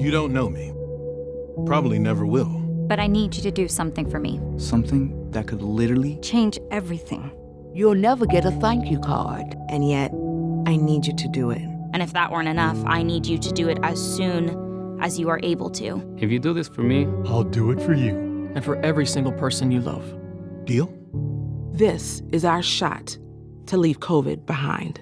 You don't know me. Probably never will. But I need you to do something for me. Something that could literally Change everything. You'll never get a thank you card. And yet, I need you to do it. And if that weren't enough, I need you to do it as soon as you are able to. If you do this for me, I'll do it for you. and for every single person you love. Deal? This is our shot to leave COVID behind.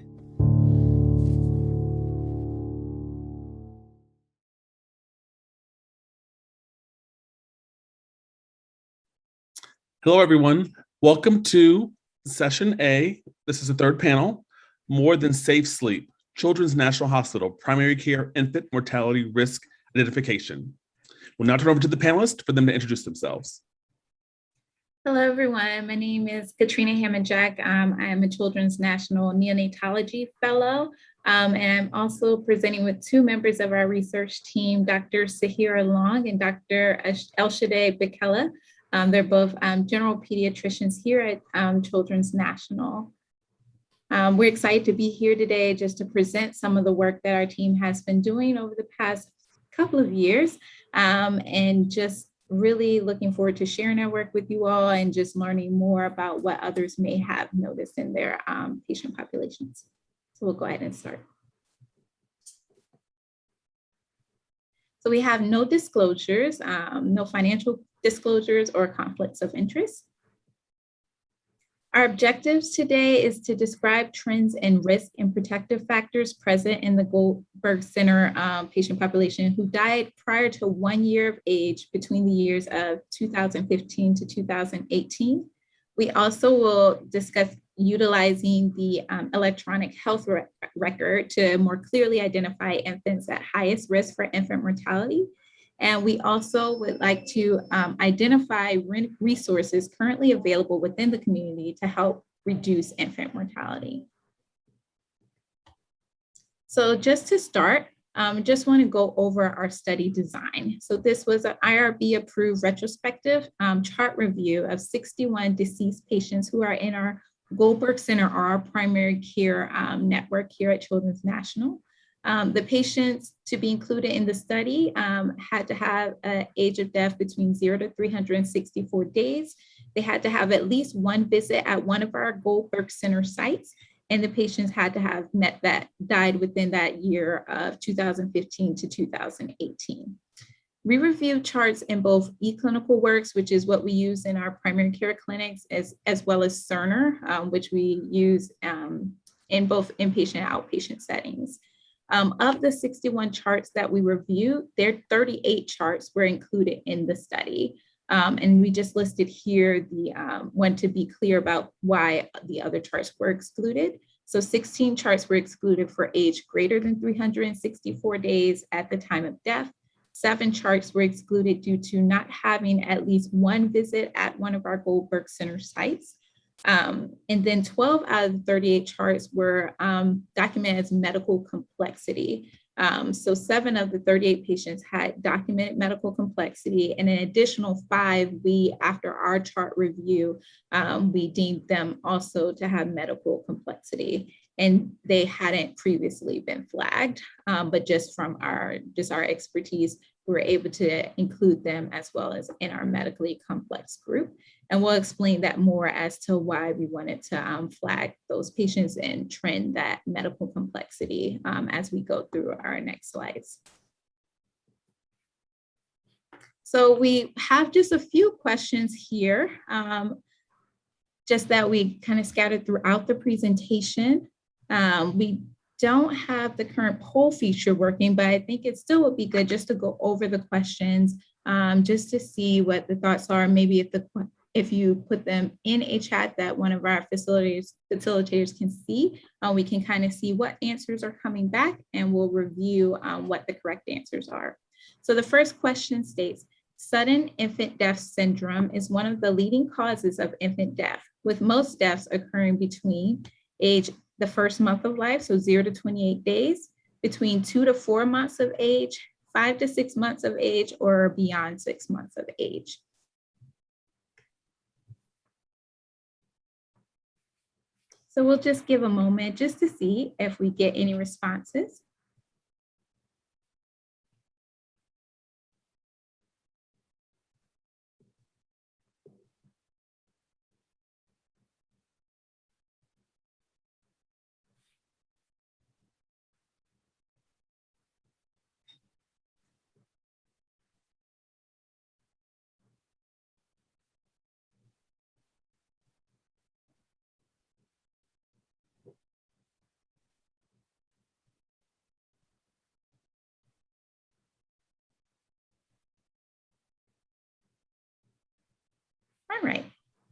Hello, everyone. Welcome to Session A. This is the third panel, More Than Safe Sleep, Children's National Hospital, Primary Care Infant Mortality Risk Identification. We'll now turn over to the panelists for them to introduce themselves. Hello, everyone. My name is Katrina Hammond-Jack. I am a Children's National Neonatology Fellow, and I'm also presenting with two members of our research team, Dr. Sahira Long and Dr. ElShadey Bekele. They're both general pediatricians here at Children's National. We're excited to be here today just to present some of the work that our team has been doing over the past couple of years, and just really looking forward to sharing our work with you all and just learning more about what others may have noticed in their patient populations. So we'll go ahead and start. So we have no disclosures, no financial disclosures or conflicts of interest. Our objectives today is to describe trends in risk and protective factors present in the Goldberg Center patient population who died prior to 1 year of age between the years of 2015 to 2018. We also will discuss utilizing the electronic health record to more clearly identify infants at highest risk for infant mortality. And we also would like to identify resources currently available within the community to help reduce infant mortality. So just to start, just want to go over our study design. So this was an IRB approved retrospective chart review of 61 deceased patients who are in our Goldberg Center or our primary care network here at Children's National. The patients to be included in the study had to have an age of death between 0 to 364 days. They had to have at least one visit at one of our Goldberg Center sites, and the patients had to have died within that year of 2015 to 2018. We reviewed charts in both eClinicalWorks, which is what we use in our primary care clinics, as well as Cerner, which we use in both inpatient and outpatient settings. Of the 61 charts that we reviewed, 38 charts were included in the study. And we just listed here the one to be clear about why the other charts were excluded. So 16 charts were excluded for age greater than 364 days at the time of death. 7 charts were excluded due to not having at least one visit at one of our Goldberg Center sites. And then 12 out of the 38 charts were documented as medical complexity. So 7 of the 38 patients had documented medical complexity, and an additional 5, after our chart review, we deemed them also to have medical complexity, and they hadn't previously been flagged, but just from our expertise, we were able to include them as well as in our medically complex group. And we'll explain that more as to why we wanted to flag those patients and trend that medical complexity as we go through our next slides. So we have just a few questions here, just that we kind of scattered throughout the presentation. We don't have the current poll feature working, but I think it still would be good just to go over the questions, just to see what the thoughts are. Maybe if you put them in a chat that one of our facilitators can see, we can kind of see what answers are coming back, and we'll review what the correct answers are. So the first question states, sudden infant death syndrome is one of the leading causes of infant death, with most deaths occurring between the first month of life, so 0 to 28 days, between 2 to 4 months of age, 5 to 6 months of age, or beyond 6 months of age. So we'll just give a moment just to see if we get any responses.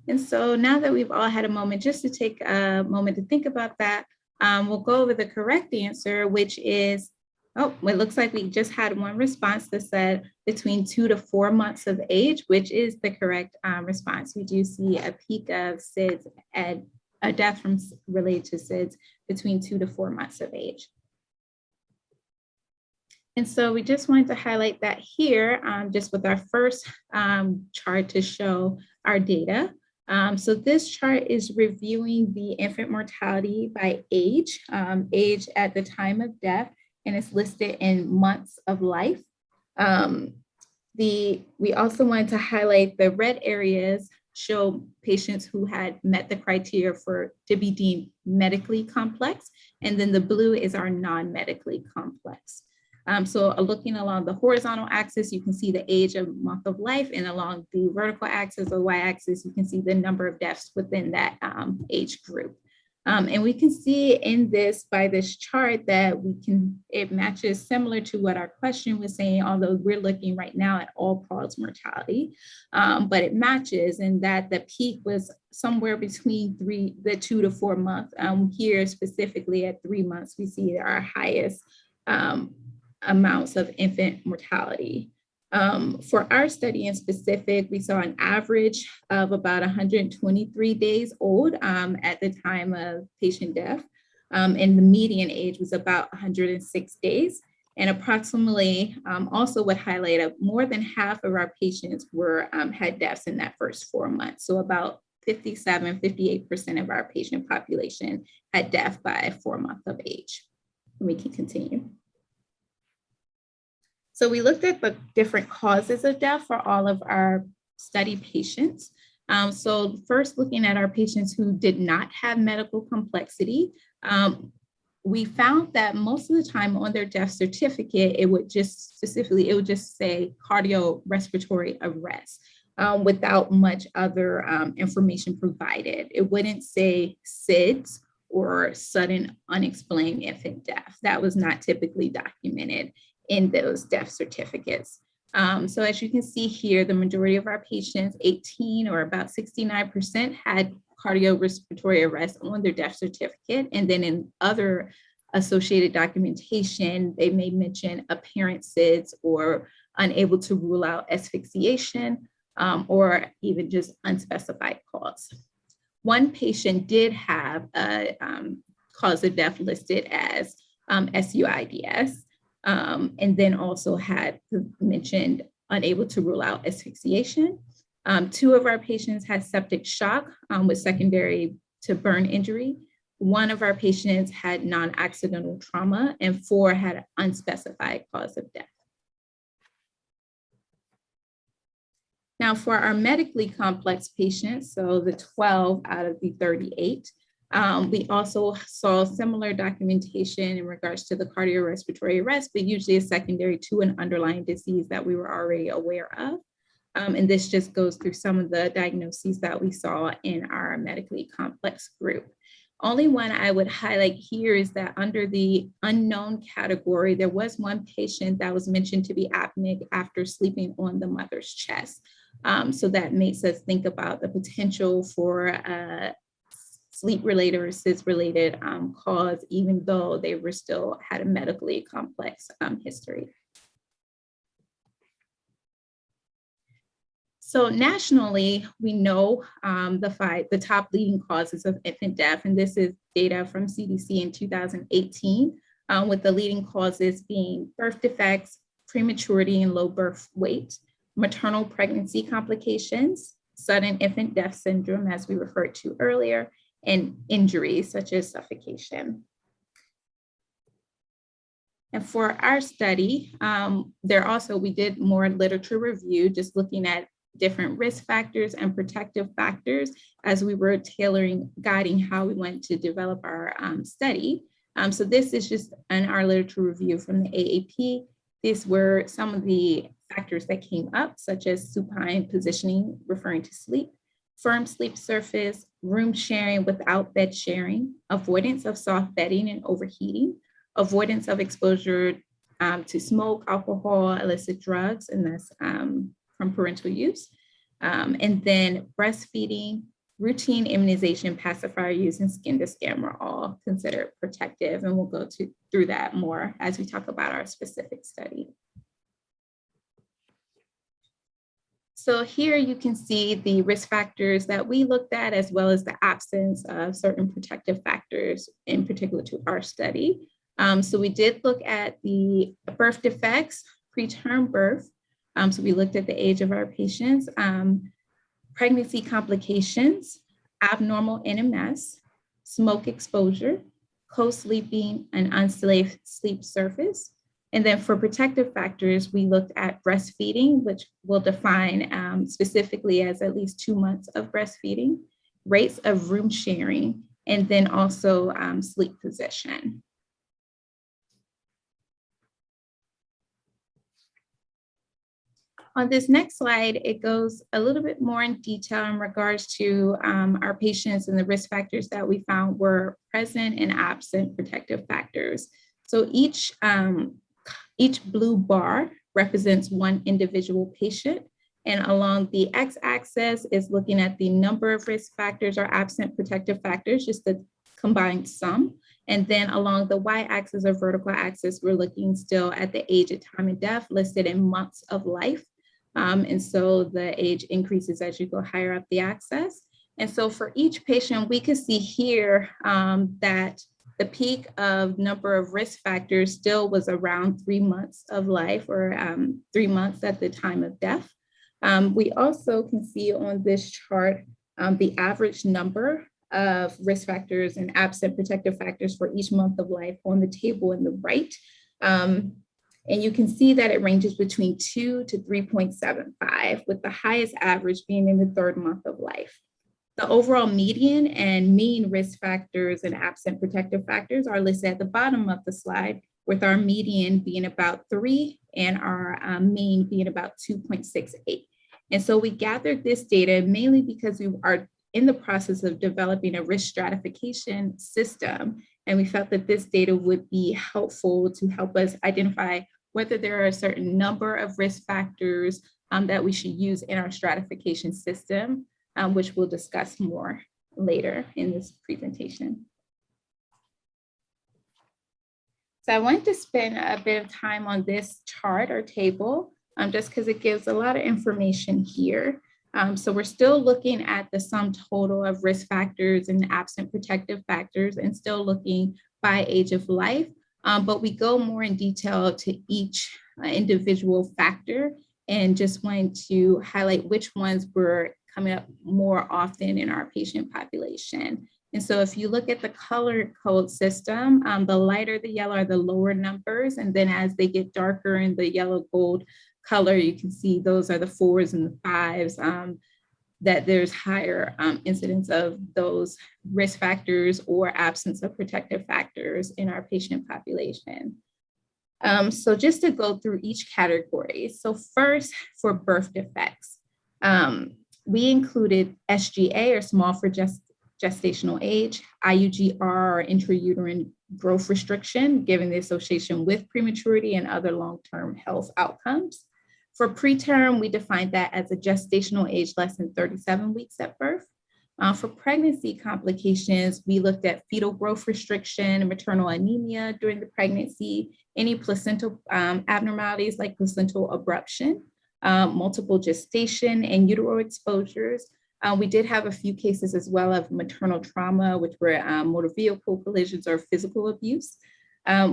And so now that we've all had a moment just to take a moment to think about that, we'll go over the correct answer, which is, oh, it looks like we just had one response that said between 2 to 4 months of age, which is the correct response. We do see a peak of SIDS and a death from related to SIDS between 2 to 4 months of age. And so we just wanted to highlight that here, just with our first chart to show our data. So this chart is reviewing the infant mortality by age, age at the time of death, and it's listed in months of life. We also wanted to highlight the red areas show patients who had met the criteria to be deemed medically complex, and then the blue is our non-medically complex. So looking along the horizontal axis, you can see the age of month of life, and along the vertical axis or y-axis, you can see the number of deaths within that age group. And we can see in this, by this chart, that it matches similar to what our question was saying, although we're looking right now at all-cause mortality, but it matches in that the peak was somewhere between the 2 to 4 months. Here specifically at 3 months, we see our highest amounts of infant mortality. For our study in specific, we saw an average of about 123 days old at the time of patient death, and the median age was about 106 days. And approximately also would highlight more than half of our patients had deaths in that first 4 months. So about 58% of our patient population had death by 4 months of age. And we can continue. So we looked at the different causes of death for all of our study patients. So first, looking at our patients who did not have medical complexity, we found that most of the time on their death certificate, it would just say cardiorespiratory arrest without much other information provided. It wouldn't say SIDS or sudden unexplained infant death. That was not typically documented in those death certificates. So as you can see here, the majority of our patients, 18 or about 69%, had cardiorespiratory arrest on their death certificate. And then in other associated documentation, they may mention apparent SIDS or unable to rule out asphyxiation or even just unspecified cause. One patient did have a cause of death listed as SUIDS. And then also had mentioned unable to rule out asphyxiation. 2 of our patients had septic shock with secondary to burn injury. 1 of our patients had non-accidental trauma, and 4 had unspecified cause of death. Now for our medically complex patients, so the 12 out of the 38, we also saw similar documentation in regards to the cardiorespiratory arrest, but usually is secondary to an underlying disease that we were already aware of. And this just goes through some of the diagnoses that we saw in our medically complex group. Only one I would highlight here is that under the unknown category, there was one patient that was mentioned to be apneic after sleeping on the mother's chest. So that makes us think about the potential for sleep-related or SIDS-related cause, even though they were still had a medically complex history. So nationally, we know the top leading causes of infant death, and this is data from CDC in 2018, with the leading causes being birth defects, prematurity and low birth weight, maternal pregnancy complications, sudden infant death syndrome, as we referred to earlier, and injuries such as suffocation. And for our study, we did more literature review, just looking at different risk factors and protective factors as we were guiding how we went to develop our study. So this is just in our literature review from the AAP. These were some of the factors that came up, such as supine positioning, referring to sleep, firm sleep surface, room sharing without bed sharing, avoidance of soft bedding and overheating, avoidance of exposure to smoke, alcohol, illicit drugs, and that's from parental use, and then breastfeeding, routine immunization, pacifier use, and skin to skin were all considered protective. And we'll go through that more as we talk about our specific study. So here you can see the risk factors that we looked at, as well as the absence of certain protective factors in particular to our study. So we did look at the birth defects, preterm birth. So we looked at the age of our patients, pregnancy complications, abnormal NMS, smoke exposure, co-sleeping, and unsafe sleep surface. And then for protective factors, we looked at breastfeeding, which we'll define specifically as at least 2 months of breastfeeding, rates of room sharing, and then also sleep position. On this next slide, it goes a little bit more in detail in regards to our patients and the risk factors that we found were present and absent protective factors. So each blue bar represents one individual patient, and along the x-axis is looking at the number of risk factors or absent protective factors, just the combined sum. And then along the y-axis or vertical axis, we're looking still at the age at time of death listed in months of life. And so the age increases as you go higher up the axis. And so for each patient, we can see here that the peak of number of risk factors still was around 3 months of life, or 3 months at the time of death. We also can see on this chart the average number of risk factors and absent protective factors for each month of life on the table in the right. And you can see that it ranges between 2 to 3.75, with the highest average being in the 3rd month of life. The overall median and mean risk factors and absent protective factors are listed at the bottom of the slide, with our median being about 3 and our mean being about 2.68. And so we gathered this data mainly because we are in the process of developing a risk stratification system. And we felt that this data would be helpful to help us identify whether there are a certain number of risk factors that we should use in our stratification system, which we'll discuss more later in this presentation. So I wanted to spend a bit of time on this chart or table, just because it gives a lot of information here. So we're still looking at the sum total of risk factors and absent protective factors, and still looking by age of life, but we go more in detail to each individual factor, and just wanted to highlight which ones were coming up more often in our patient population. And so if you look at the color code system, the lighter the yellow are the lower numbers, and then as they get darker in the yellow gold color, you can see those are the 4s and the 5s, that there's higher incidence of those risk factors or absence of protective factors in our patient population. So just to go through each category. So first, for birth defects, we included SGA, or small for gestational age, IUGR, or intrauterine growth restriction, given the association with prematurity and other long-term health outcomes. For preterm, we defined that as a gestational age less than 37 weeks at birth. For pregnancy complications, we looked at fetal growth restriction and maternal anemia during the pregnancy, any placental abnormalities like placental abruption, multiple gestation, and utero exposures. We did have a few cases as well of maternal trauma, which were motor vehicle collisions or physical abuse.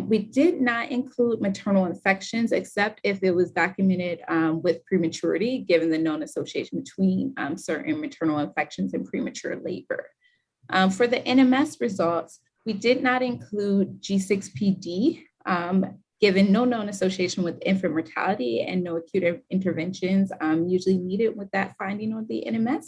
We did not include maternal infections, except if it was documented with prematurity, given the known association between certain maternal infections and premature labor. For the NMS results, we did not include G6PD, given no known association with infant mortality and no acute interventions usually needed with that finding on the NMS.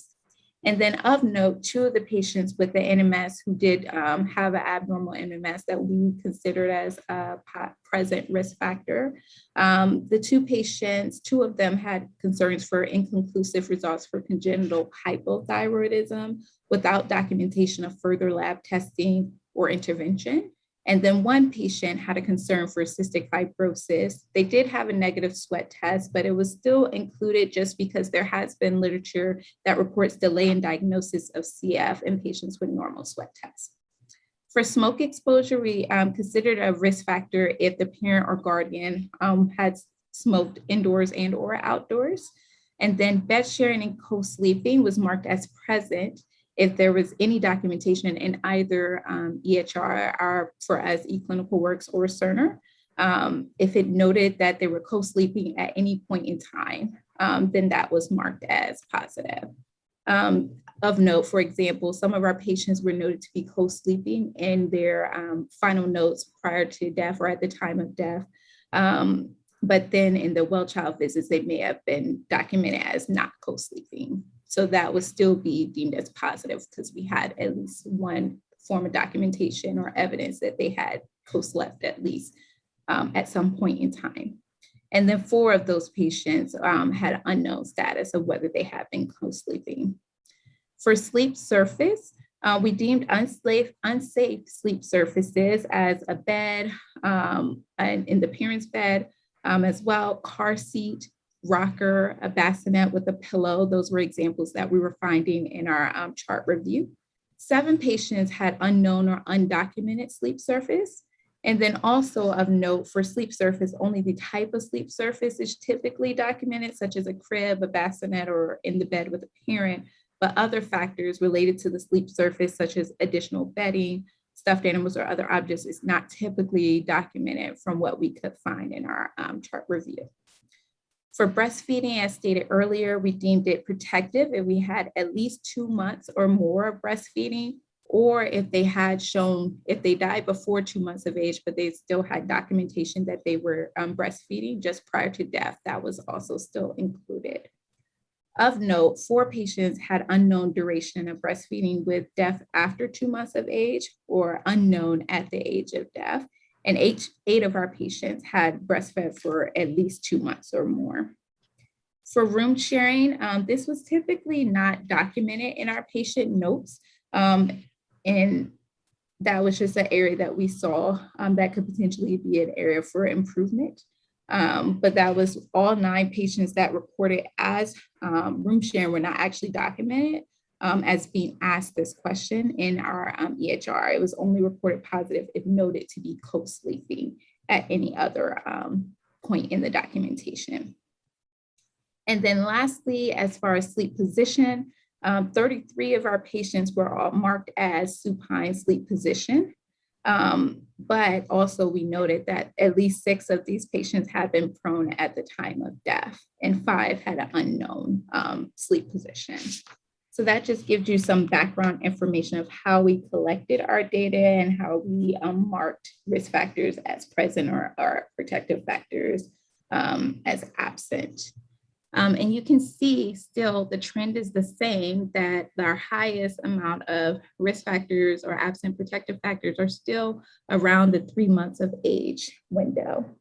And then of note, 2 of the patients with the NMS who did have an abnormal NMS that we considered as a present risk factor. The 2 patients, 2 of them had concerns for inconclusive results for congenital hypothyroidism without documentation of further lab testing or intervention. And then one patient had a concern for cystic fibrosis. They did have a negative sweat test, but it was still included just because there has been literature that reports delay in diagnosis of CF in patients with normal sweat tests. For smoke exposure, we considered a risk factor if the parent or guardian had smoked indoors and or outdoors. And then bed sharing and co-sleeping was marked as present if there was any documentation in either EHR, or for us, eClinicalWorks or Cerner. If it noted that they were co-sleeping at any point in time, then that was marked as positive. Of note, for example, some of our patients were noted to be co-sleeping in their final notes prior to death or at the time of death. But then in the well child visits, they may have been documented as not co-sleeping. So that would still be deemed as positive because we had at least one form of documentation or evidence that they had co-slept at least at some point in time. And then 4 of those patients had unknown status of whether they had been co-sleeping. For sleep surface, we deemed unsafe sleep surfaces as a bed and in the parent's bed as well, car seat, rocker, a bassinet with a pillow. Those were examples that we were finding in our chart review. 7 patients had unknown or undocumented sleep surface. And then also of note for sleep surface, only the type of sleep surface is typically documented, such as a crib, a bassinet, or in the bed with a parent, but other factors related to the sleep surface, such as additional bedding, stuffed animals, or other objects is not typically documented from what we could find in our chart review. For breastfeeding, as stated earlier, we deemed it protective if we had at least 2 months or more of breastfeeding, or if they had shown, if they died before 2 months of age, but they still had documentation that they were breastfeeding just prior to death, that was also still included. Of note, 4 patients had unknown duration of breastfeeding with death after 2 months of age or unknown at the age of death. And 8 of our patients had breastfed for at least 2 months or more. For room sharing, this was typically not documented in our patient notes. And that was just an area that we saw that could potentially be an area for improvement. But that was all 9 patients that reported as room sharing were not actually documented as being asked this question in our EHR. It was only reported positive if noted to be co-sleeping at any other point in the documentation. And then lastly, as far as sleep position, 33 of our patients were all marked as supine sleep position. But also we noted that at least 6 of these patients had been prone at the time of death and 5 had an unknown sleep position. So that just gives you some background information of how we collected our data and how we marked risk factors as present or protective factors as absent. And you can see still the trend is the same, that our highest amount of risk factors or absent protective factors are still around the 3 months of age window.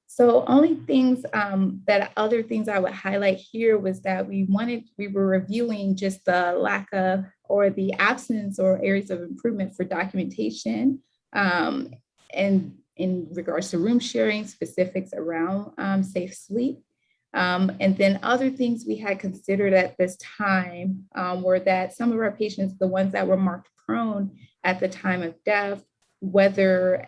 So only things other things I would highlight here was that we were reviewing just the lack of or the absence or areas of improvement for documentation and in regards to room sharing, specifics around safe sleep. And then other things we had considered at this time were that some of our patients, the ones that were marked prone at the time of death, whether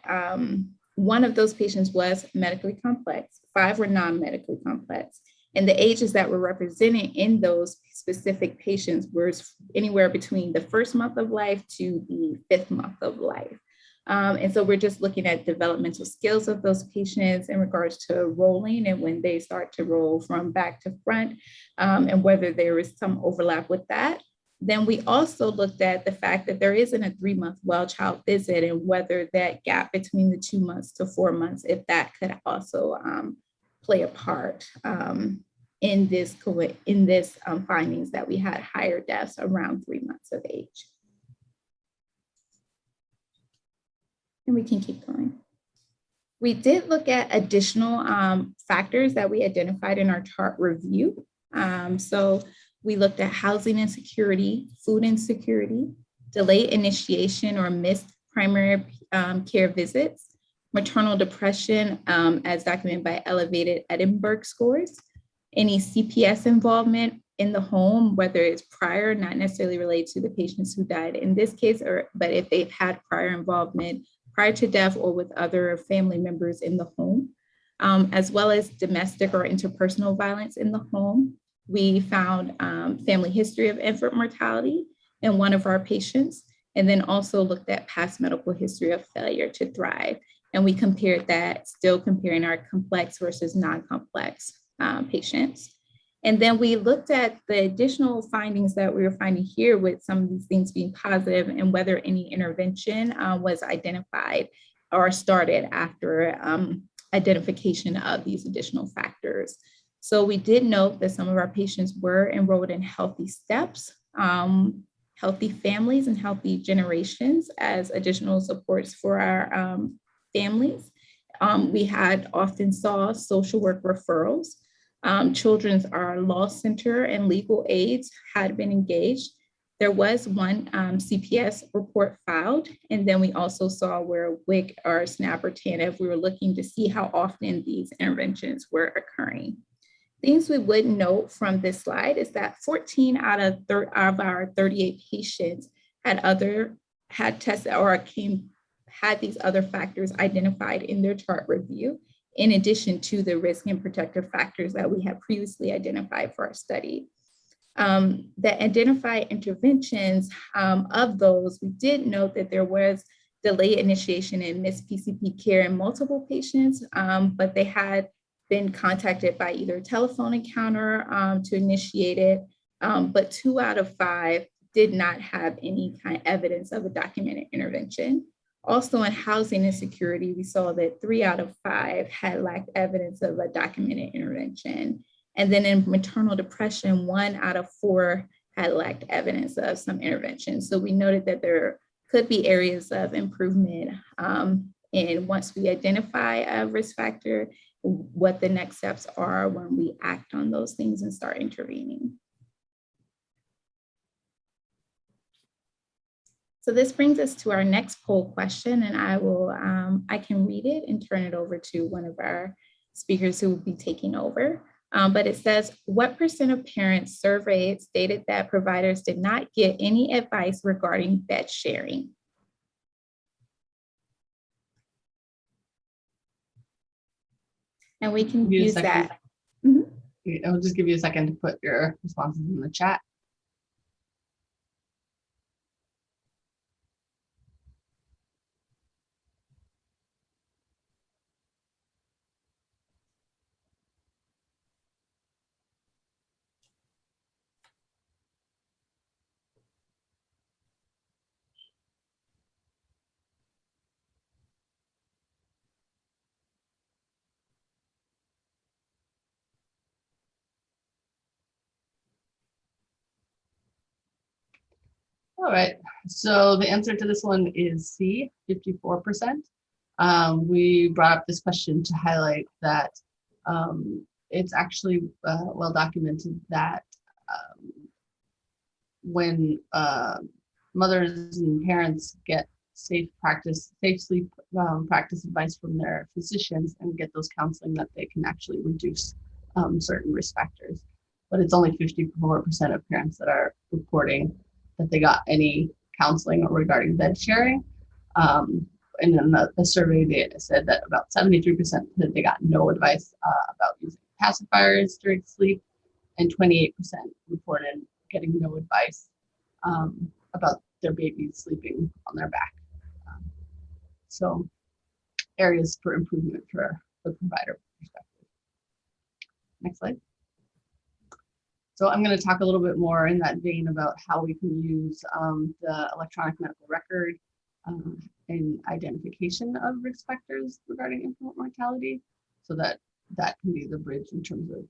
one of those patients was medically complex, 5 were non-medically complex. And the ages that were represented in those specific patients were anywhere between the 1st month of life to the 5th month of life. And so we're just looking at developmental skills of those patients in regards to rolling and when they start to roll from back to front and whether there is some overlap with that. Then we also looked at the fact that there isn't a 3-month well child visit and whether that gap between the 2 months to 4 months, if that could also play a part in this findings that we had higher deaths around 3 months of age. And we can keep going. We did look at additional factors that we identified in our chart review. So we looked at housing insecurity, food insecurity, delayed initiation or missed primary care visits, maternal depression as documented by elevated Edinburgh scores, any CPS involvement in the home, whether it's prior, not necessarily related to the patients who died in this case, but if they've had prior involvement prior to death or with other family members in the home, as well as domestic or interpersonal violence in the home. We found family history of infant mortality in one of our patients, and then also looked at past medical history of failure to thrive. And we compared that, still comparing our complex versus non-complex patients. And then we looked at the additional findings that we were finding here with some of these things being positive and whether any intervention was identified or started after identification of these additional factors. So we did note that some of our patients were enrolled in healthy steps, healthy families and healthy generations as additional supports for our families. We had often saw social work referrals. Children's Law Center and legal aids had been engaged. There was one CPS report filed, and then we also saw where WIC or SNAP or TANF, we were looking to see how often these interventions were occurring. Things we would note from this slide is that 14 out of our 38 patients had tested or had these other factors identified in their chart review, in addition to the risk and protective factors that we had previously identified for our study. The identified interventions of those, we did note that there was delayed initiation and missed PCP care in multiple patients, but they had been contacted by either telephone encounter to initiate it, but 2 out of 5 did not have any kind of evidence of a documented intervention. Also in housing insecurity, we saw that 3 out of 5 had lacked evidence of a documented intervention. And then in maternal depression, 1 out of 4 had lacked evidence of some intervention. So we noted that there could be areas of improvement. And once we identify a risk factor, what the next steps are when we act on those things and start intervening. So this brings us to our next poll question, and I can read it and turn it over to one of our speakers who will be taking over. But it says, what % of parents surveyed stated that providers did not get any advice regarding bed sharing? And we can use that. Mm-hmm. I'll just give you a second to put your responses in the chat. All right, so the answer to this one is C, 54%. We brought up this question to highlight that it's actually well documented that when mothers and parents get safe sleep practice advice from their physicians and get those counseling, that they can actually reduce certain risk factors. But it's only 54% of parents that are reporting that they got any counseling regarding bed sharing. And then the survey data said that about 73% that they got no advice about using pacifiers during sleep, and 28% reported getting no advice about their babies sleeping on their back. So areas for improvement for the provider perspective. Next slide. So I'm going to talk a little bit more in that vein about how we can use the electronic medical record in identification of risk factors regarding infant mortality, so that can be the bridge in terms of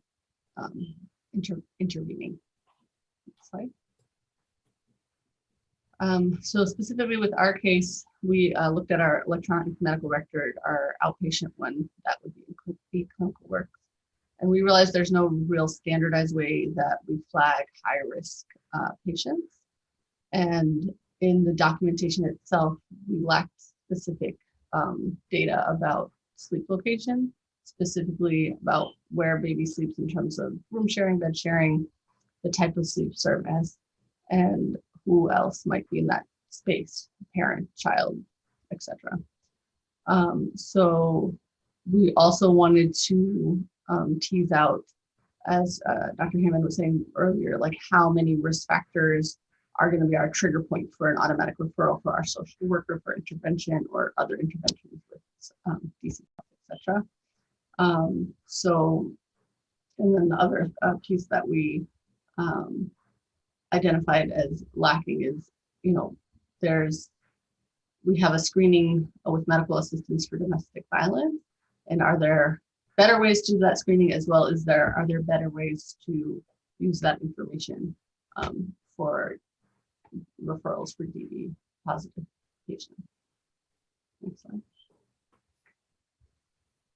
intervening. Next slide. So specifically with our case, we looked at our electronic medical record, our outpatient one, that would be clinical work. And we realized there's no real standardized way that we flag high risk patients. And in the documentation itself, we lacked specific data about sleep location, specifically about where baby sleeps in terms of room sharing, bed sharing, the type of sleep service, and who else might be in that space, parent, child, etc. So we also wanted to tease out, as Dr. Hammond was saying earlier, like how many risk factors are going to be our trigger point for an automatic referral for our social worker for intervention or other interventions with DC, etc. So, and then the other piece that we identified as lacking is, we have a screening with medical assistance for domestic violence, and are there better ways to do that screening, as well as are there better ways to use that information for referrals for DV positive patients. Next slide.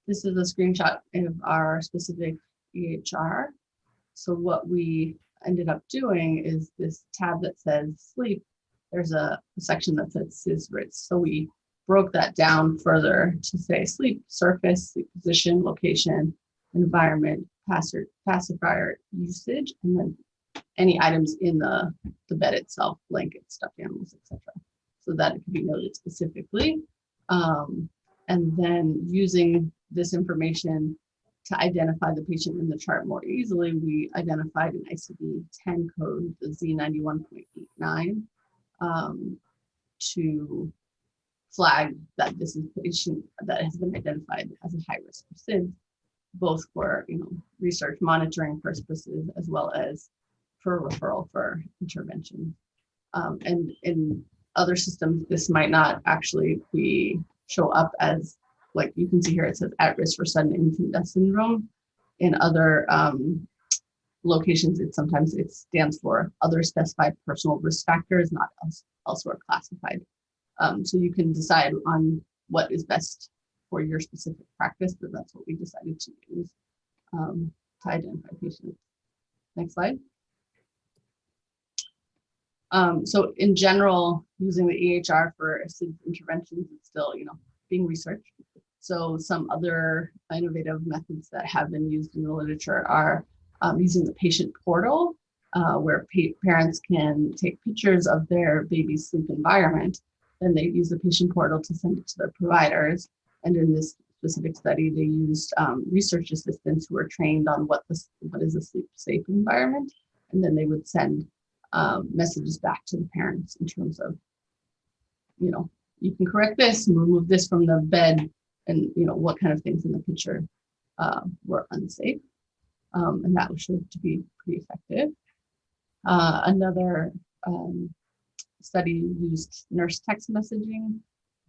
This is a screenshot of our specific EHR. So what we ended up doing is this tab that says sleep, there's a section that says SIS-RITS. So we broke that down further to say sleep surface, sleep position, location, environment, pacifier usage, and then any items in the bed itself, blankets, stuffed animals, etc. So that it can be noted specifically. And then using this information to identify the patient in the chart more easily, we identified an ICD-10 code, the Z91.89, to flag that this is a patient that has been identified as a high risk for SIDS, both for research monitoring purposes as well as for referral for intervention. And in other systems, this might not actually show up as, like you can see here, it says at risk for sudden infant death syndrome. In other locations, it stands for other specified personal risk factors, not elsewhere classified. So you can decide on what is best for your specific practice, but that's what we decided to use to identify patients. Next slide. So in general, using the EHR for SIDS interventions is still, being researched. So some other innovative methods that have been used in the literature are using the patient portal, where parents can take pictures of their baby's sleep environment, and they use the patient portal to send it to their providers. And in this specific study, they used research assistants who were trained on what is a sleep safe environment, and then they would send messages back to the parents in terms of, you can correct this and remove this from the bed, and what kind of things in the picture were unsafe, and that was shown to be pretty effective. Another study used nurse text messaging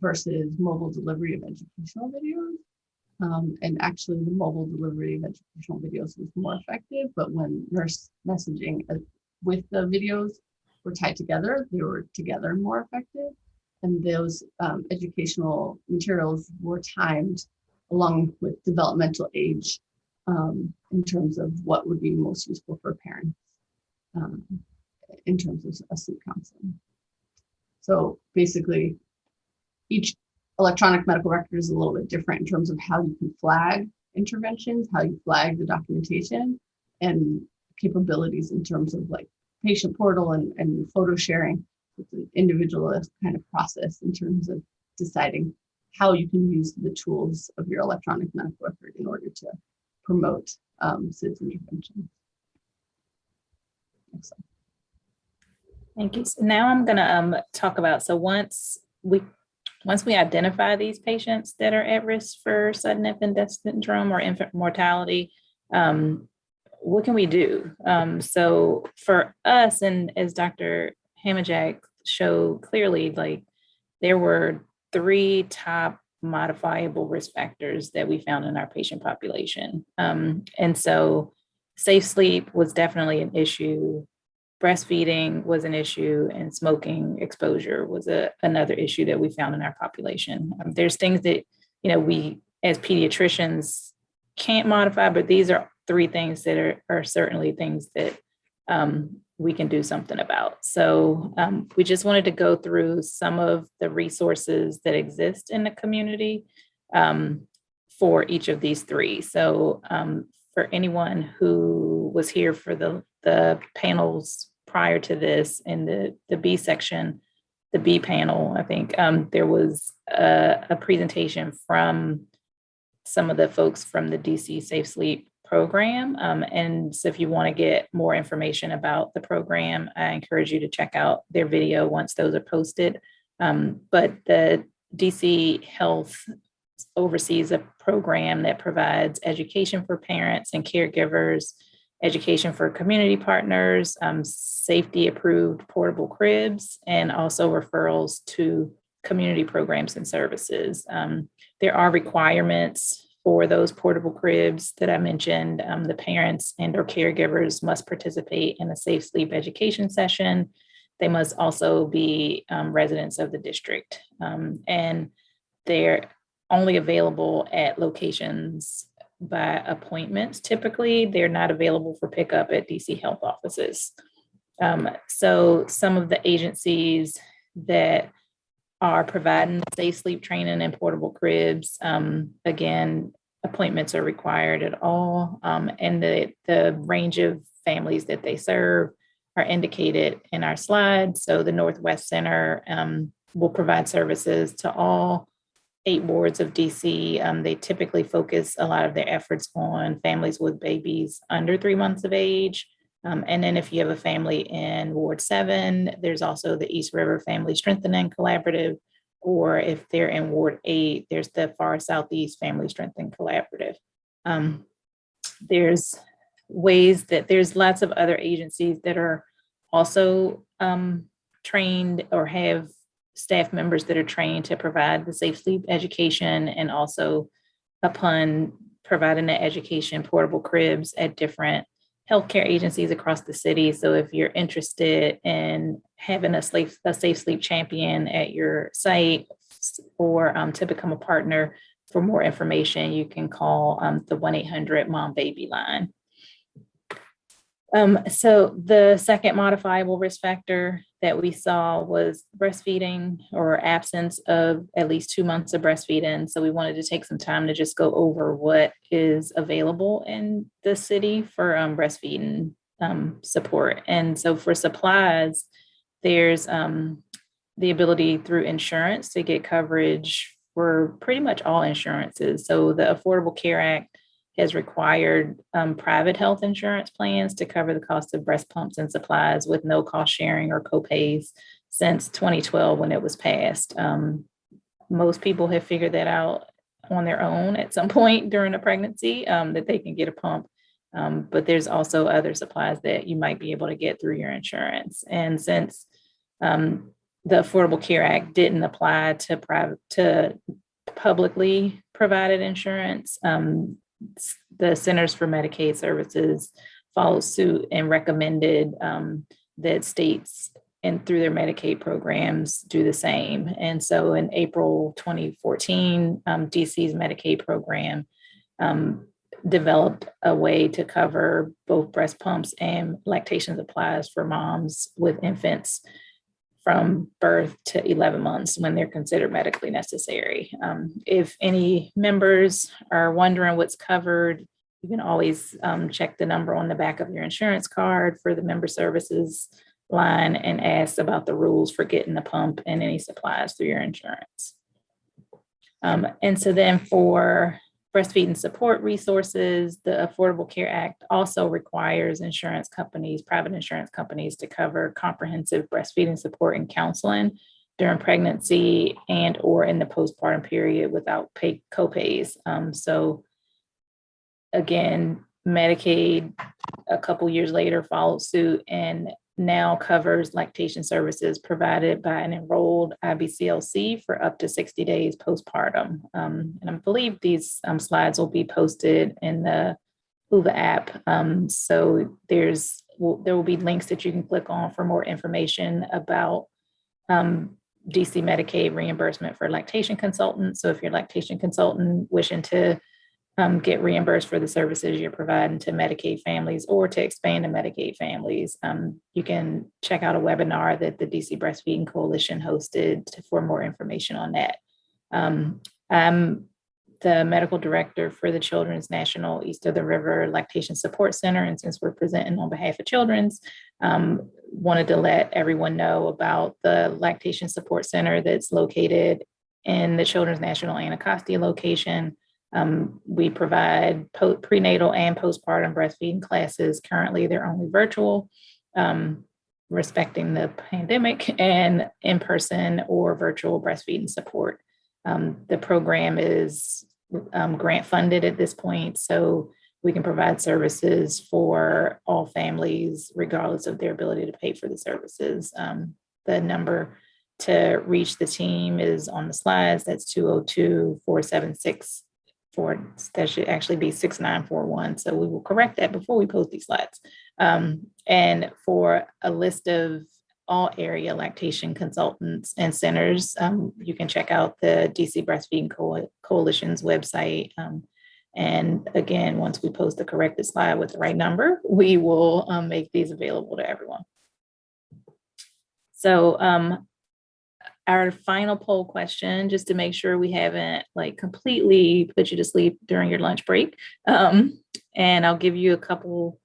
versus mobile delivery of educational videos. And actually the mobile delivery of educational videos was more effective, but when nurse messaging with the videos were tied together, they were together more effective. And those educational materials were timed along with developmental age in terms of what would be most useful for parents in terms of sleep counseling. So basically, each electronic medical record is a little bit different in terms of how you can flag interventions, how you flag the documentation, and capabilities in terms of like patient portal and photo sharing. It's an individualist kind of process in terms of deciding how you can use the tools of your electronic medical record in order to promote SIDS intervention. Next slide. Thank you. So now I'm going to talk about, so once we identify these patients that are at risk for sudden infant death syndrome or infant mortality, what can we do? So for us, and as Dr. Hammond-Jack showed clearly, like there were 3 top modifiable risk factors that we found in our patient population. And so safe sleep was definitely an issue. Breastfeeding was an issue, and smoking exposure was another issue that we found in our population. There's things that, we as pediatricians can't modify, but these are 3 things that are certainly things that we can do something about. So we just wanted to go through some of the resources that exist in the community for each of these three. So for anyone who was here for the panels prior to this in the B section, the B panel, I think there was a presentation from some of the folks from the DC Safe Sleep program. And so if you want to get more information about the program, I encourage you to check out their video once those are posted. But the DC Health oversees a program that provides education for parents and caregivers, education for community partners, safety approved portable cribs, and also referrals to community programs and services. There are requirements for those portable cribs that I mentioned. The parents and or caregivers must participate in a safe sleep education session. They must also be residents of the district. And they're only available at locations by appointments. Typically, they're not available for pickup at DC Health offices. So some of the agencies that are providing safe sleep training and portable cribs, again, appointments are required at all. And the range of families that they serve are indicated in our slide. So the Northwest Center will provide services to all 8 wards of DC. They typically focus a lot of their efforts on families with babies under 3 months of age. And then if you have a family in Ward 7, there's also the East River Family Strengthening Collaborative, or if they're in Ward 8, there's the Far Southeast Family Strengthening Collaborative. There's ways that there's lots of other agencies that are also trained or have staff members that are trained to provide the safe sleep education, and also upon providing the education, portable cribs at different healthcare agencies across the city. So if you're interested in having a safe sleep champion at your site, or to become a partner, for more information, you can call the 1-800-MOM-BABY line. So the second modifiable risk factor that we saw was breastfeeding, or absence of at least 2 months of breastfeeding. So we wanted to take some time to just go over what is available in the city for breastfeeding support. And so for supplies, there's the ability through insurance to get coverage for pretty much all insurances. So the Affordable Care Act has required private health insurance plans to cover the cost of breast pumps and supplies with no cost sharing or copays since 2012 when it was passed. Most people have figured that out on their own at some point during a pregnancy, that they can get a pump. But there's also other supplies that you might be able to get through your insurance. And since the Affordable Care Act didn't apply to publicly provided insurance, the Centers for Medicaid Services followed suit and recommended that states and through their Medicaid programs do the same. And so in April 2014, DC's Medicaid program developed a way to cover both breast pumps and lactation supplies for moms with infants from birth to 11 months when they're considered medically necessary. If any members are wondering what's covered, you can always check the number on the back of your insurance card for the member services line and ask about the rules for getting the pump and any supplies through your insurance. And so then for breastfeeding support resources, the Affordable Care Act also requires insurance companies, private insurance companies, to cover comprehensive breastfeeding support and counseling during pregnancy and or in the postpartum period without copays. So again, Medicaid a couple years later followed suit and now covers lactation services provided by an enrolled IBCLC for up to 60 days postpartum. And I believe these slides will be posted in the UVA app. So there will be links that you can click on for more information about DC Medicaid reimbursement for lactation consultants. So if you're a lactation consultant wishing to get reimbursed for the services you're providing to Medicaid families or to expand to Medicaid families. You can check out a webinar that the DC Breastfeeding Coalition hosted for more information on that. I'm the medical director for the Children's National East of the River Lactation Support Center. And since we're presenting on behalf of Children's, wanted to let everyone know about the Lactation Support Center that's located in the Children's National Anacostia location. We provide prenatal and postpartum breastfeeding classes. Currently, they're only virtual, respecting the pandemic, and in-person or virtual breastfeeding support. The program is grant funded at this point, so we can provide services for all families, regardless of their ability to pay for the services. The number to reach the team is on the slides. That's 202-476. That should actually be 6941. So we will correct that before we post these slides. And for a list of all area lactation consultants and centers, you can check out the DC Breastfeeding Coalition's website. And again, once we post the corrected slide with the right number, we will make these available to everyone. So our final poll question, just to make sure we haven't like completely put you to sleep during your lunch break. And I'll give you a couple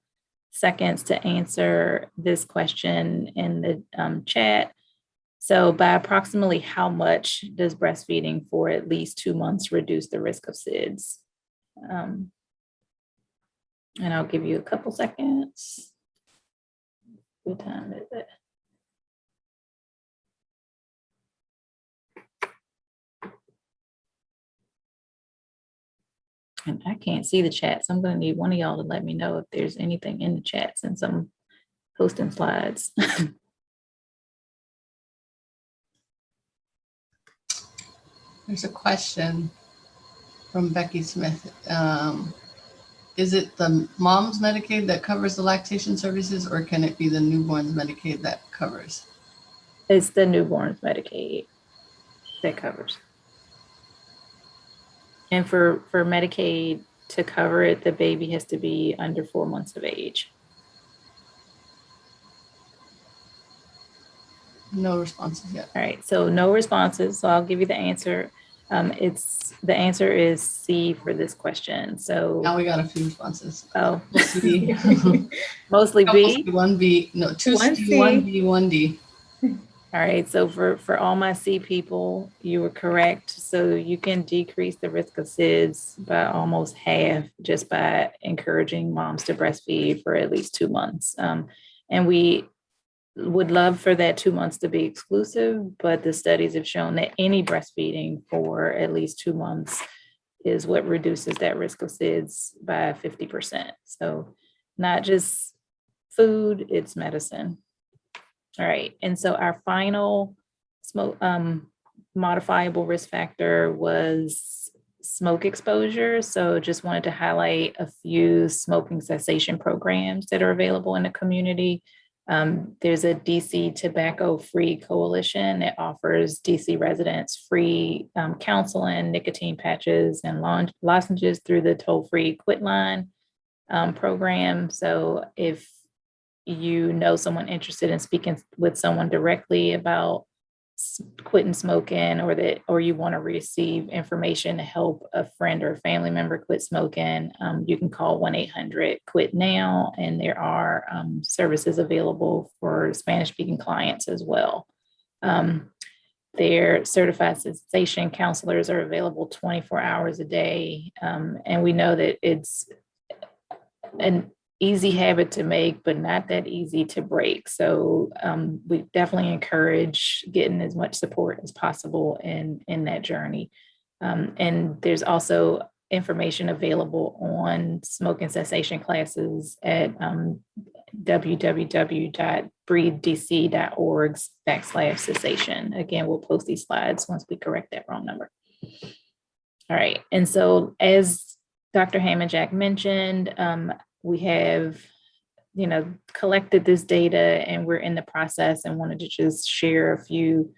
seconds to answer this question in the chat. So by approximately how much does breastfeeding for at least 2 months reduce the risk of SIDS? And I'll give you a couple seconds. What time is it? And I can't see the chat, so I'm going to need one of y'all to let me know if there's anything in the chat since I'm posting slides. There's a question from Becky Smith. Is it the mom's Medicaid that covers the lactation services, or can it be the newborn's Medicaid that covers? It's the newborn's Medicaid that covers. And for Medicaid to cover it, the baby has to be under 4 months of age. No responses yet. All right, so no responses. So I'll give you the answer. The answer is C for this question. So now we got a few responses. Oh, C. Mostly B. 1B, no, 2C, 1B, 1D. All right, so for all my C people, you were correct. So you can decrease the risk of SIDS by almost half just by encouraging moms to breastfeed for at least 2 months. And we would love for that 2 months to be exclusive, but the studies have shown that any breastfeeding for at least 2 months is what reduces that risk of SIDS by 50%. So not just food, it's medicine. All right, and so our final modifiable risk factor was smoke exposure. So just wanted to highlight a few smoking cessation programs that are available in the community. There's a DC Tobacco-Free Coalition that offers DC residents free counseling, nicotine patches, and lozenges through the toll-free Quit Line program. So if you know someone interested in speaking with someone directly about quitting smoking, or you want to receive information to help a friend or a family member quit smoking, you can call 1-800-QUIT-NOW, and there are services available for Spanish-speaking clients as well. Their certified cessation counselors are available 24 hours a day, and we know that it's an easy habit to make, but not that easy to break. So we definitely encourage getting as much support as possible in that journey. And there's also information available on smoking cessation classes at www.breathdc.org/cessation. Again, we'll post these slides once we correct that wrong number. All right, and so as Dr. Hammond-Jack mentioned, we have, collected this data, and we're in the process, and wanted to just share a few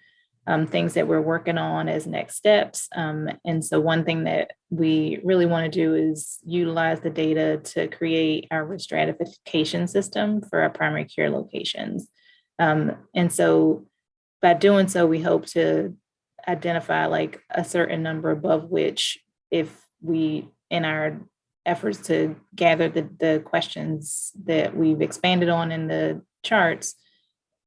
things that we're working on as next steps. And so one thing that we really want to do is utilize the data to create our risk stratification system for our primary care locations. And so by doing so, we hope to identify like a certain number above which, if we, in our efforts to gather the questions that we've expanded on in the charts,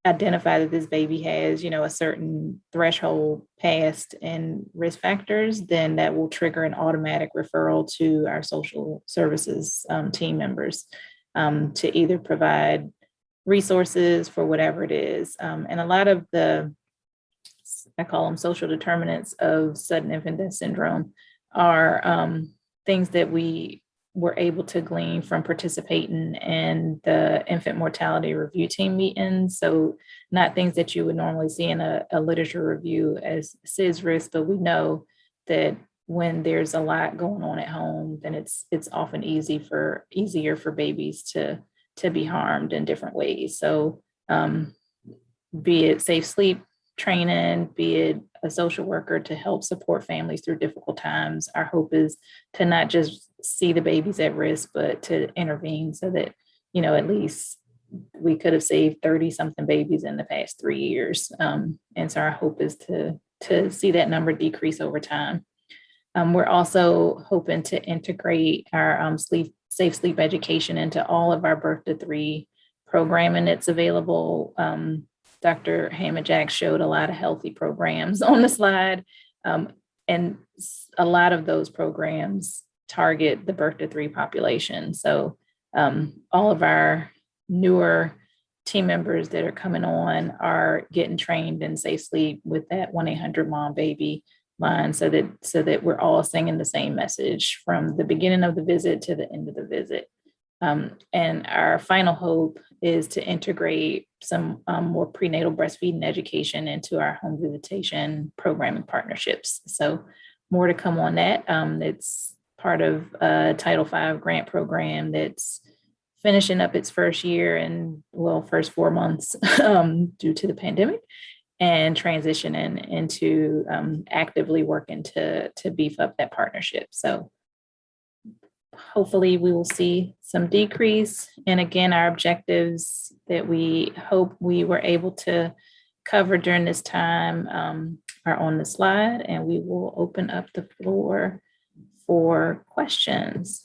identify that this baby has, a certain threshold passed in risk factors, then that will trigger an automatic referral to our social services team members to either provide resources for whatever it is. And a lot of I call them social determinants of sudden infant death syndrome, are things that we were able to glean from participating in the infant mortality review team meetings. So not things that you would normally see in a literature review as SIDS risk, but we know that when there's a lot going on at home, then it's often easier for babies to be harmed in different ways. So be it safe sleep training, be it a social worker to help support families through difficult times. Our hope is to not just see the babies at risk, but to intervene so that, at least we could have saved 30 something babies in the past 3 years. And so our hope is to see that number decrease over time. We're also hoping to integrate our safe sleep education into all of our birth to 3 programming that's available. Dr. Hammond-Jack showed a lot of healthy programs on the slide. And a lot of those programs target the birth to 3 population. So all of our newer team members that are coming on are getting trained in safe sleep with that 1-800-MOM-BABY line so that we're all singing the same message from the beginning of the visit to the end of the visit. And our final hope is to integrate some more prenatal breastfeeding education into our home visitation programming partnerships. So more to come on that. It's part of a Title V grant program that's finishing up its first year and first 4 months due to the pandemic, and transitioning into actively working to beef up that partnership. So hopefully we will see some decrease. And again, our objectives that we hope we were able to cover during this time are on the slide, and we will open up the floor for questions.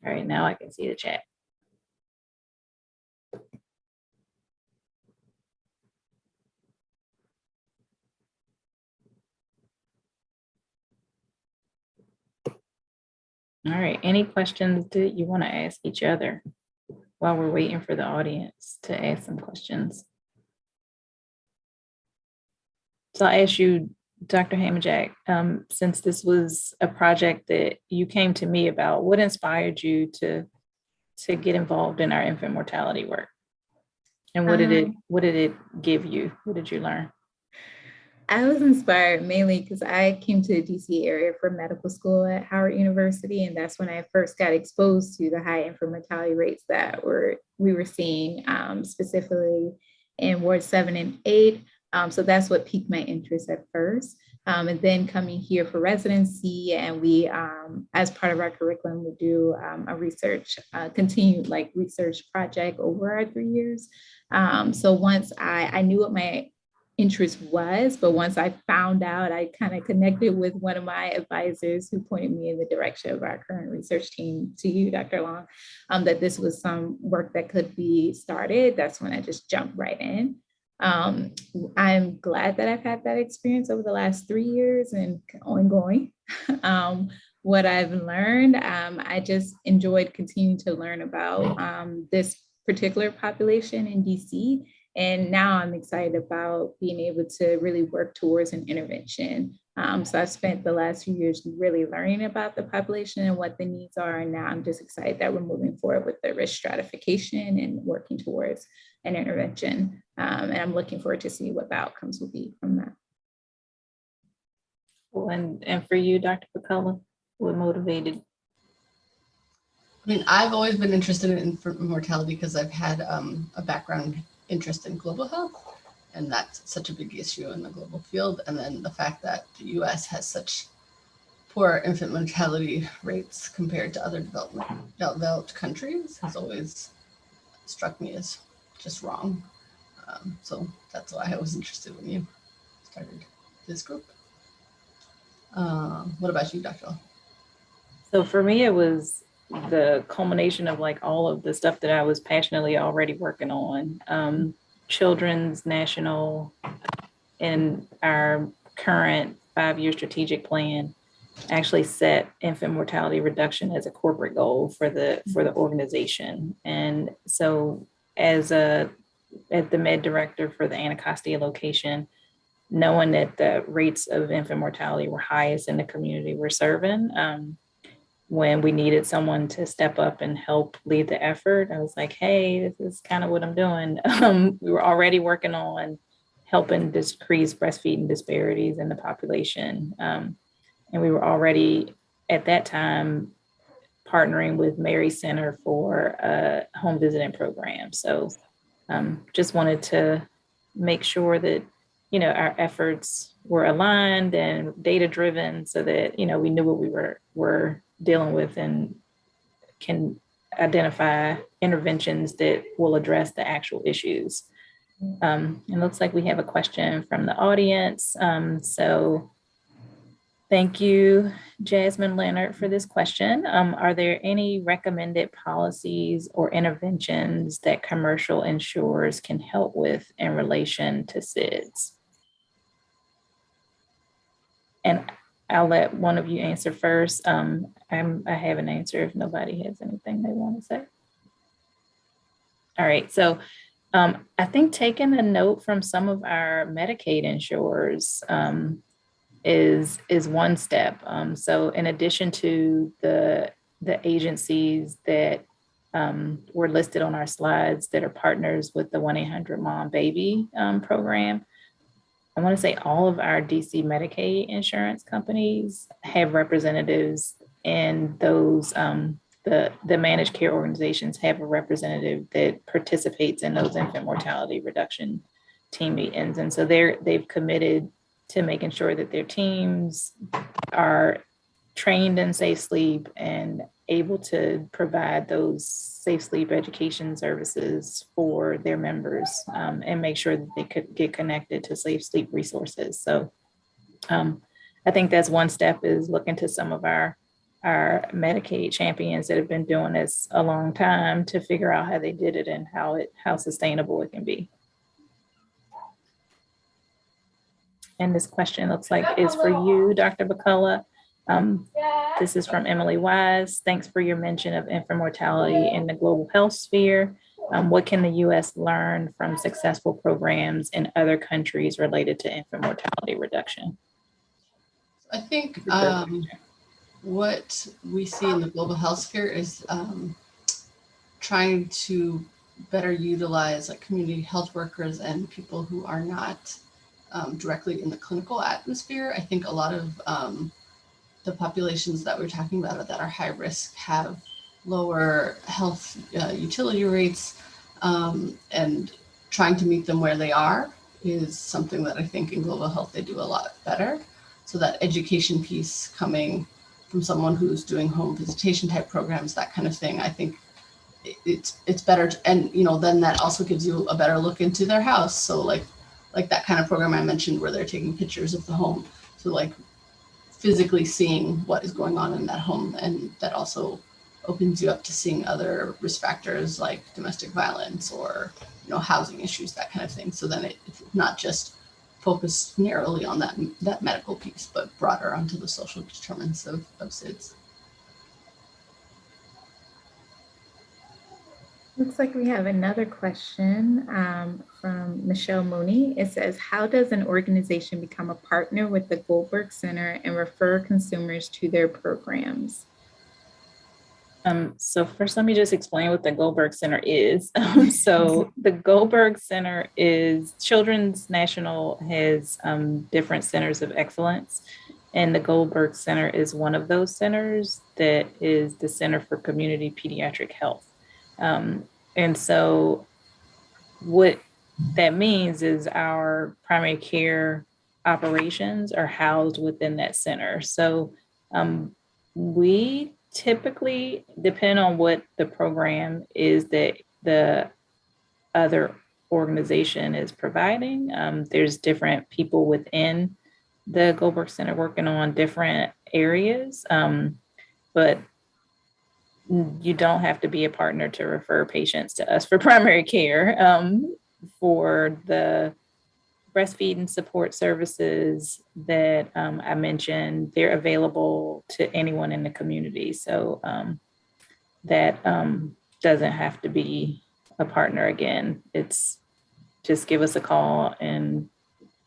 All right, now I can see the chat. All right, any questions that you want to ask each other while we're waiting for the audience to ask some questions? So I asked you, Dr. Hammond-Jack, since this was a project that you came to me about, what inspired you to get involved in our infant mortality work? And what did it give you? What did you learn? I was inspired mainly because I came to the DC area for medical school at Howard University, and that's when I first got exposed to the high infant mortality rates that we were seeing, specifically in Ward 7 and 8. So that's what piqued my interest at first. And then coming here for residency, and we, as part of our curriculum, we do a continued research project over our 3 years. So once I knew what my interest was, but once I found out, I kind of connected with one of my advisors who pointed me in the direction of our current research team, to you, Dr. Long, that this was some work that could be started. That's when I just jumped right in. I'm glad that I've had that experience over the last 3 years and ongoing. What I've learned, I just enjoyed continuing to learn about this particular population in DC. And now I'm excited about being able to really work towards an intervention. So I've spent the last few years really learning about the population and what the needs are. And now I'm just excited that we're moving forward with the risk stratification and working towards an intervention. And I'm looking forward to see what the outcomes will be from that. And for you, Dr. Bekele, what motivated? I mean, I've always been interested in infant mortality because I've had a background interest in global health, and that's such a big issue in the global field. And then the fact that the US has such poor infant mortality rates compared to other developed countries has always struck me as just wrong. So that's why I was interested when you started this group. What about you, Dr. So for me, it was the culmination of like all of the stuff that I was passionately already working on. Children's National in our current 5-year strategic plan actually set infant mortality reduction as a corporate goal for the organization. And so as the med director for the Anacostia location, knowing that the rates of infant mortality were highest in the community we're serving, when we needed someone to step up and help lead the effort, I was like, hey, this is kind of what I'm doing. We were already working on helping decrease breastfeeding disparities in the population. And we were already at that time partnering with Mary Center for a home visiting program. So just wanted to make sure that, our efforts were aligned and data driven so that, we knew what we were dealing with and can identify interventions that will address the actual issues. It looks like we have a question from the audience. So thank you, Jasmine Leonard, for this question. Are there any recommended policies or interventions that commercial insurers can help with in relation to SIDS? And I'll let one of you answer first. I have an answer if nobody has anything they want to say. All right, so I think taking a note from some of our Medicaid insurers is one step. So in addition to the agencies that were listed on our slides that are partners with the 1-800-MOM-BABY program, I want to say all of our DC Medicaid insurance companies have representatives, and those the managed care organizations have a representative that participates in those infant mortality reduction team meetings. And so they've committed to making sure that their teams are trained in safe sleep and able to provide those safe sleep education services for their members, and make sure that they could get connected to safe sleep resources. So I think that's one step, is looking to some of our Medicaid champions that have been doing this a long time to figure out how they did it and how sustainable it can be. And this question looks like is for you, Dr. Bekele. This is from Emily Wise. Thanks for your mention of infant mortality in the global health sphere. What can the U.S. learn from successful programs in other countries related to infant mortality reduction? I think what we see in the global health sphere is trying to better utilize like community health workers and people who are not directly in the clinical atmosphere. I think a lot of the populations that we're talking about that are high risk have lower health utility rates, and trying to meet them where they are is something that I think in global health they do a lot better. So that education piece coming from someone who's doing home visitation type programs, that kind of thing, I think it's better and then that also gives you a better look into their house. So like that kind of program I mentioned where they're taking pictures of the home, so like physically seeing what is going on in that home, and that also opens you up to seeing other risk factors like domestic violence or housing issues, that kind of thing. So then it's not just focused narrowly on that medical piece, but broader onto the social determinants of SIDS. Looks like we have another question from Michelle Mooney. It says, how does an organization become a partner with the Goldberg Center and refer consumers to their programs? So first, let me just explain what the Goldberg Center is. So the Goldberg Center is Children's National has different centers of excellence. And the Goldberg Center is one of those centers that is the Center for Community Pediatric Health. And so what that means is our primary care operations are housed within that center. So we typically, depend on what the program is that the other organization is providing, there's different people within the Goldberg Center working on different areas, but you don't have to be a partner to refer patients to us for primary care. For the breastfeeding support services that I mentioned, they're available to anyone in the community. So that doesn't have to be a partner again. It's just give us a call and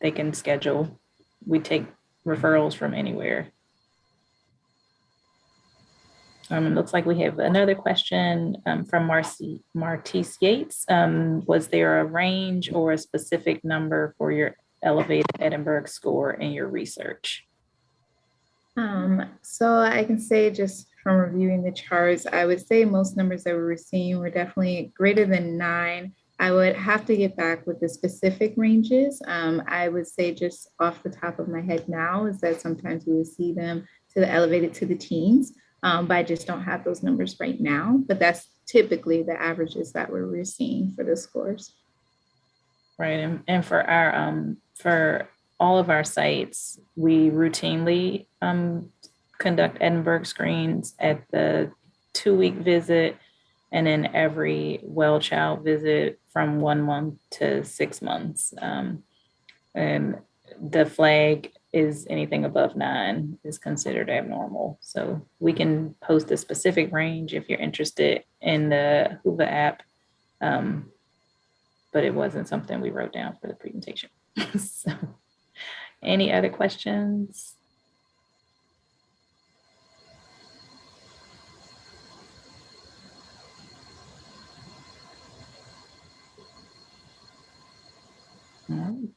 they can schedule. We take referrals from anywhere. It looks like we have another question from Martise Yates. Was there a range or a specific number for your elevated Edinburgh score in your research? So I can say, just from reviewing the charts, I would say most numbers that we were seeing were definitely greater than 9. I would have to get back with the specific ranges. I would say just off the top of my head now is that sometimes we would see them to the elevated to the teens. But I just don't have those numbers right now. But that's typically the averages that we're seeing for the scores. Right, and for our for all of our sites, we routinely conduct Edinburgh screens at the 2-week visit, and then every well child visit from 1 month to 6 months. And the flag is anything above 9 is considered abnormal. So we can post a specific range if you're interested in the Hoover app, but it wasn't something we wrote down for the presentation. So any other questions?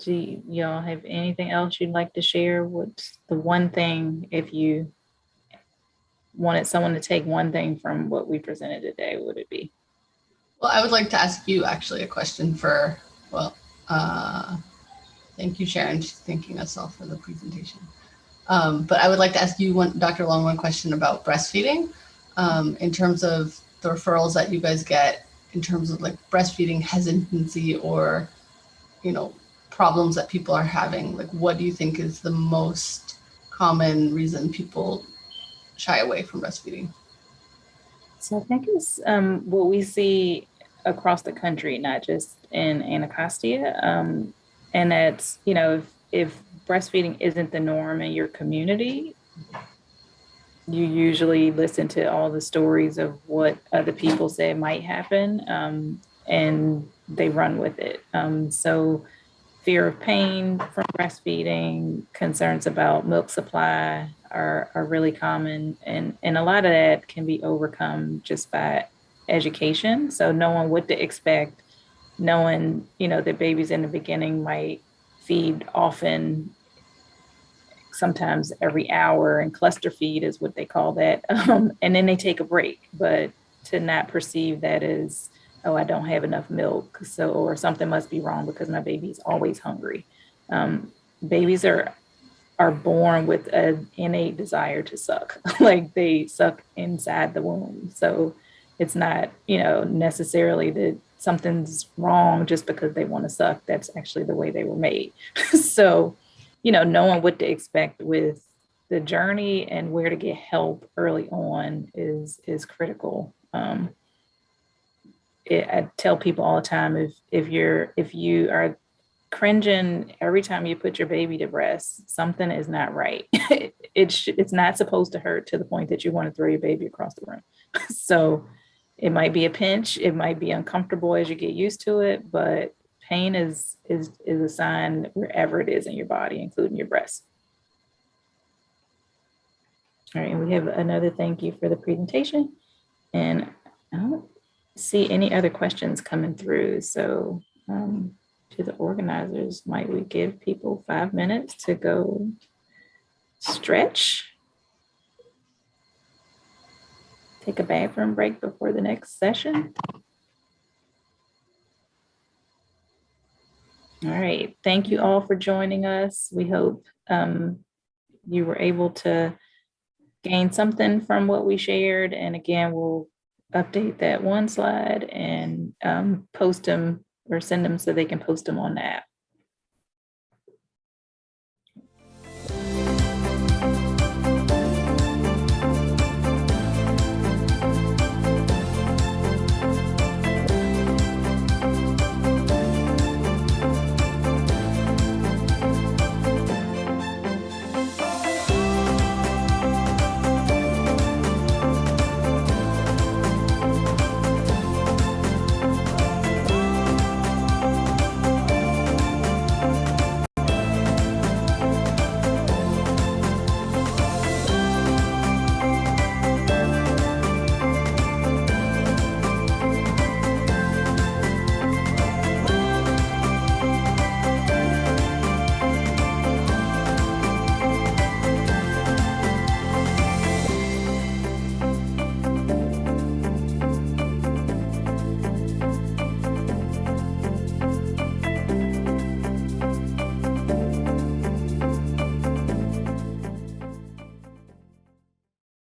Do y'all have anything else you'd like to share? What's the one thing, if you wanted someone to take one thing from what we presented today, what would it be? Well, I would like to ask you actually a question for, thank you, Sharon. She's thanking us all for the presentation. But I would like to ask you, Dr. Long, one question about breastfeeding in terms of the referrals that you guys get in terms of like breastfeeding hesitancy or, problems that people are having. Like, what do you think is the most common reason people shy away from breastfeeding? So I think it's what we see across the country, not just in Anacostia. And that's, if breastfeeding isn't the norm in your community, you usually listen to all the stories of what other people say might happen, and they run with it. So fear of pain from breastfeeding, concerns about milk supply are really common. And a lot of that can be overcome just by education. So knowing what to expect, knowing, that babies in the beginning might feed often, sometimes every hour, and cluster feed is what they call that. And then they take a break, but to not perceive that as, oh, I don't have enough milk, so, or something must be wrong because my baby's always hungry. Babies are born with an innate desire to suck, like they suck inside the womb. So it's not, necessarily that something's wrong just because they want to suck. That's actually the way they were made. So, knowing what to expect with the journey and where to get help early on is critical. I tell people all the time, if you are cringing every time you put your baby to breast, something is not right. It's not supposed to hurt to the point that you want to throw your baby across the room. So it might be a pinch, it might be uncomfortable as you get used to it, but pain is a sign wherever it is in your body, including your breast. All right, and we have another thank you for the presentation. And I don't see any other questions coming through. So to the organizers, might we give people 5 minutes to go stretch. Take a bathroom break before the next session. All right. Thank you all for joining us. We hope you were able to gain something from what we shared. And again, we'll update that one slide and post them or send them so they can post them on the app.